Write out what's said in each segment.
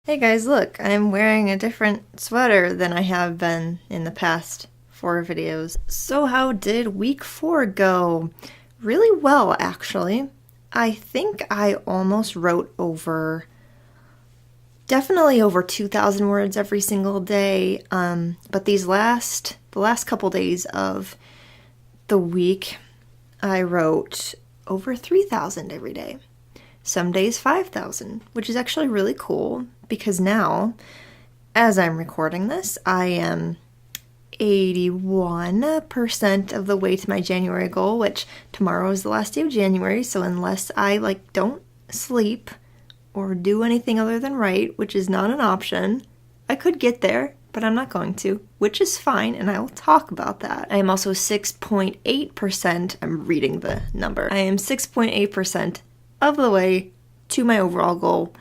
Hey guys, look, I'm wearing a different sweater than I have been in the past 4 videos. So how did week 4 go? Really well, actually. I think I almost wrote definitely over 2,000 words every single day, but the last couple days of the week, I wrote over 3,000 every day. Some days 5,000, which is actually really cool because now, as I'm recording this, I am 81% of the way to my January goal, which tomorrow is the last day of January, so unless I don't sleep or do anything other than write, which is not an option, I could get there, but I'm not going to, which is fine, and I will talk about that. I am also 6.8%, I'm reading the number, I am 6.8% of the way to my overall goal,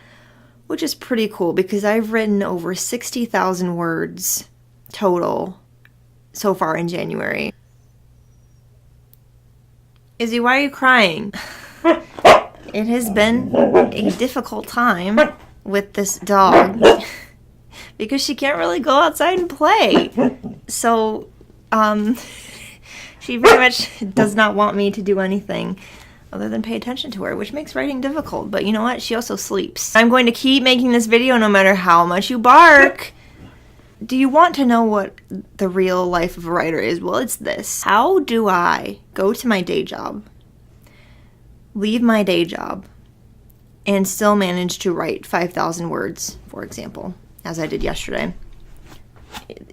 which is pretty cool because I've written over 60,000 words total so far in January. Izzy, why are you crying? It has been a difficult time with this dog because she can't really go outside and play. So, she very much does not want me to do anything other than pay attention to her, which makes writing difficult. But you know what? She also sleeps. I'm going to keep making this video no matter how much you bark. Do you want to know what the real life of a writer is? Well, it's this. How do I go to my day job, leave my day job, and still manage to write 5,000 words, for example, as I did yesterday?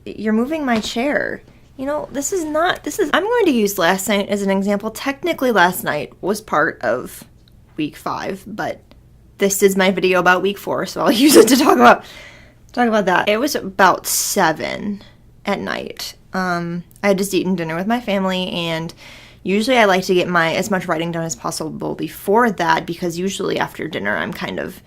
You're moving my chair. You know, I'm going to use last night as an example. Technically, last night was part of week 5, but this is my video about week 4, so I'll use it to talk about that. It was about 7 at night. I had just eaten dinner with my family, and usually I like to get as much writing done as possible before that, because usually after dinner I'm kind of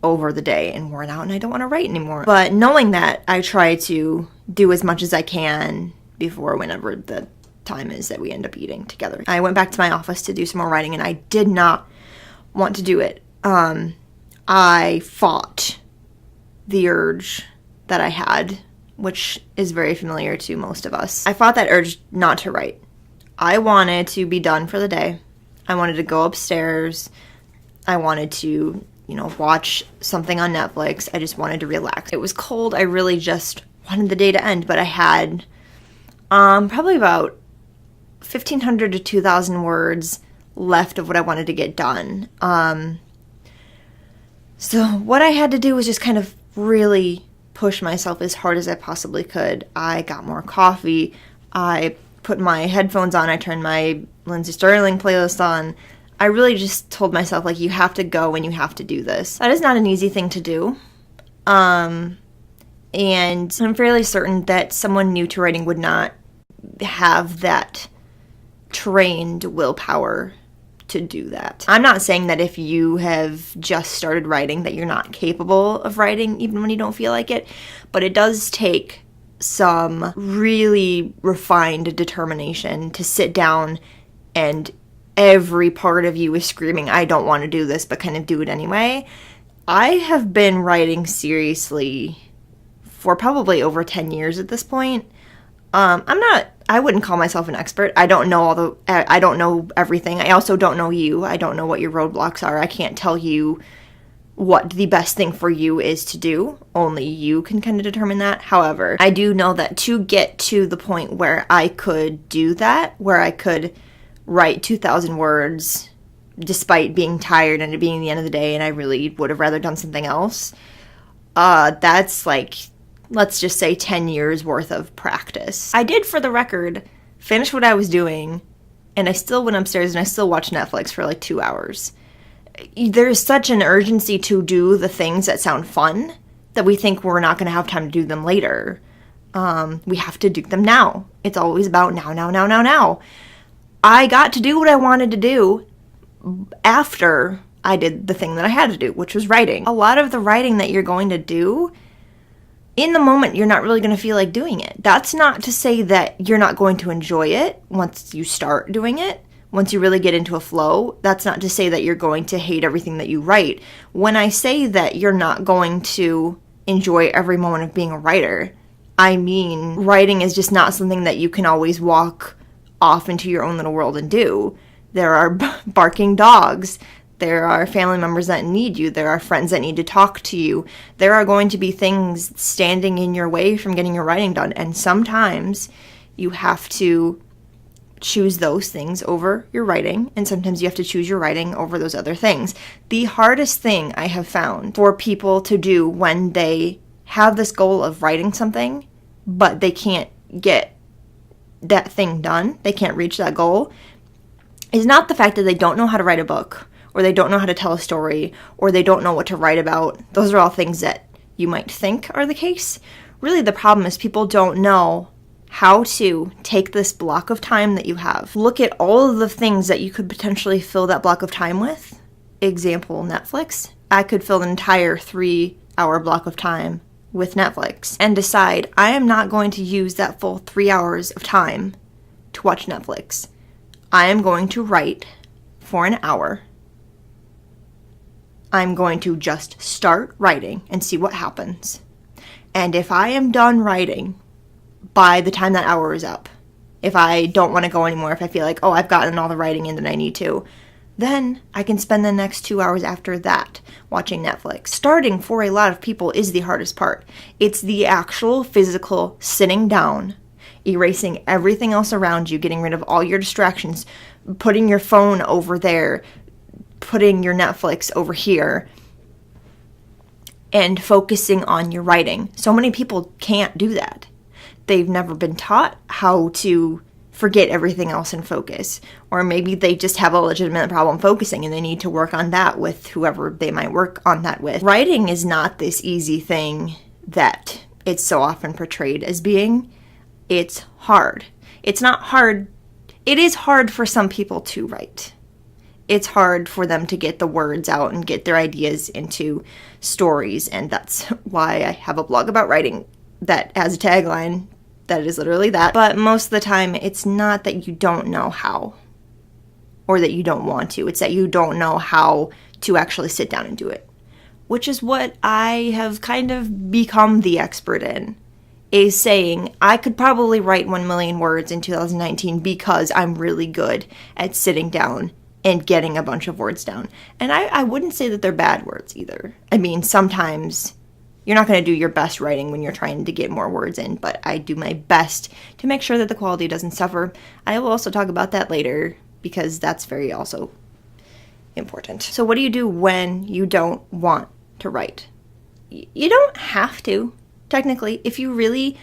over the day and worn out and I don't want to write anymore. But knowing that, I try to do as much as I can before whenever the time is that we end up eating together. I went back to my office to do some more writing, and I did not want to do it. I fought the urge that I had, which is very familiar to most of us. I fought that urge not to write. I wanted to be done for the day. I wanted to go upstairs. I wanted to, watch something on Netflix. I just wanted to relax. It was cold. I really just wanted the day to end, but I had probably about 1,500 to 2,000 words left of what I wanted to get done. So what I had to do was just kind of really push myself as hard as I possibly could. I got more coffee. I put my headphones on. I turned my Lindsey Sterling playlist on. I really just told myself, you have to go and you have to do this. That is not an easy thing to do. And I'm fairly certain that someone new to writing would not have that trained willpower to do that. I'm not saying that if you have just started writing that you're not capable of writing even when you don't feel like it, but it does take some really refined determination to sit down and every part of you is screaming, I don't want to do this, but kind of do it anyway. I have been writing seriously for probably over 10 years at this point. I wouldn't call myself an expert. I don't know I don't know everything. I also don't know you. I don't know what your roadblocks are. I can't tell you what the best thing for you is to do. Only you can kind of determine that. However, I do know that to get to the point where I could do that, where I could write 2,000 words despite being tired and it being the end of the day and I really would have rather done something else, that's let's just say 10 years worth of practice. I did, for the record, finish what I was doing, and I still went upstairs and I still watched Netflix for 2 hours. There's such an urgency to do the things that sound fun that we think we're not going to have time to do them later. We have to do them now. It's always about now, now, now, now, now. I got to do what I wanted to do after I did the thing that I had to do, which was writing. A lot of the writing that you're going to do, in the moment, you're not really going to feel like doing it. That's not to say that you're not going to enjoy it once you start doing it. Once you really get into a flow, that's not to say that you're going to hate everything that you write. When I say that you're not going to enjoy every moment of being a writer. I mean, writing is just not something that you can always walk off into your own little world and do. There are barking dogs. There are family members that need you. There are friends that need to talk to you. There are going to be things standing in your way from getting your writing done. And sometimes you have to choose those things over your writing, and sometimes you have to choose your writing over those other things. The hardest thing I have found for people to do when they have this goal of writing something, but they can't get that thing done, they can't reach that goal, is not the fact that they don't know how to write a book, or they don't know how to tell a story, or they don't know what to write about. Those are all things that you might think are the case. Really, the problem is people don't know how to take this block of time that you have, look at all of the things that you could potentially fill that block of time with. Example, Netflix. I could fill an entire 3-hour block of time with Netflix and decide I am not going to use that full 3 hours of time to watch Netflix. I am going to write for an hour. I'm going to just start writing and see what happens. And if I am done writing by the time that hour is up, if I don't want to go anymore, if I feel like, oh, I've gotten all the writing in that I need to, then I can spend the next 2 hours after that watching Netflix. Starting for a lot of people is the hardest part. It's the actual physical sitting down, erasing everything else around you, getting rid of all your distractions, putting your phone over there, putting your Netflix over here, and focusing on your writing. So many people can't do that. They've never been taught how to forget everything else and focus. Or maybe they just have a legitimate problem focusing and they need to work on that with whoever they might work on that with. Writing is not this easy thing that it's so often portrayed as being. It's hard. It's not hard. It is hard for some people to write. It's hard for them to get the words out and get their ideas into stories. And that's why I have a blog about writing that has a tagline that is literally that. But most of the time, it's not that you don't know how or that you don't want to. It's that you don't know how to actually sit down and do it, which is what I have kind of become the expert in, is saying I could probably write 1 million words in 2019 because I'm really good at sitting down and getting a bunch of words down. And I wouldn't say that they're bad words either. I mean, sometimes you're not going to do your best writing when you're trying to get more words in, but I do my best to make sure that the quality doesn't suffer. I will also talk about that later because that's very also important. So what do you do when you don't want to write? You don't have to, technically. If you really,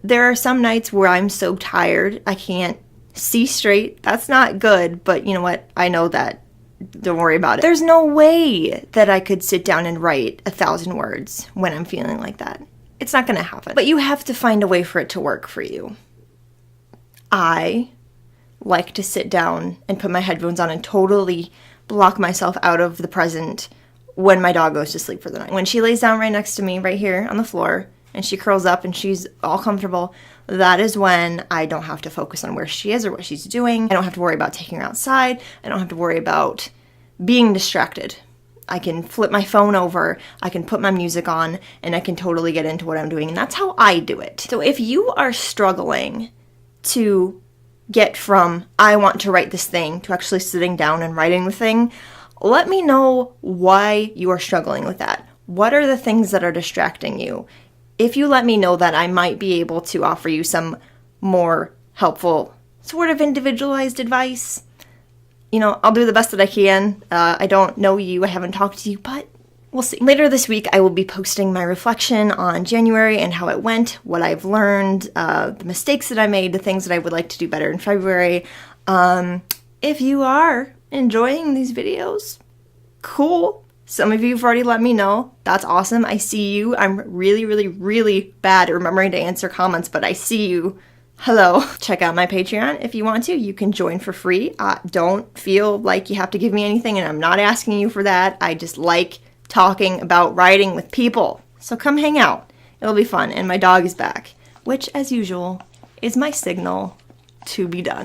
there are some nights where I'm so tired, I can't see straight. That's not good, but you know what? I know that. Don't worry about it. There's no way that I could sit down and write 1,000 words when I'm feeling like that. It's not going to happen. But you have to find a way for it to work for you. I like to sit down and put my headphones on and totally block myself out of the present when my dog goes to sleep for the night. When she lays down right next to me, right here on the floor, and she curls up and she's all comfortable, that is when I don't have to focus on where she is or what she's doing. I don't have to worry about taking her outside. I don't have to worry about being distracted. I can flip my phone over, I can put my music on, and I can totally get into what I'm doing. And that's how I do it. So if you are struggling to get from I want to write this thing to actually sitting down and writing the thing, let me know why you are struggling with that. What are the things that are distracting you? If you let me know that, I might be able to offer you some more helpful, sort of individualized advice. You know, I'll do the best that I can. I don't know you, I haven't talked to you, but we'll see. Later this week, I will be posting my reflection on January and how it went, what I've learned, the mistakes that I made, the things that I would like to do better in February. If you are enjoying these videos, cool. Some of you have already let me know. That's awesome. I see you. I'm really, really, really bad at remembering to answer comments, but I see you. Hello. Check out my Patreon if you want to. You can join for free. Don't feel like you have to give me anything, and I'm not asking you for that. I just like talking about writing with people. So come hang out. It'll be fun. And my dog is back, which, as usual, is my signal to be done.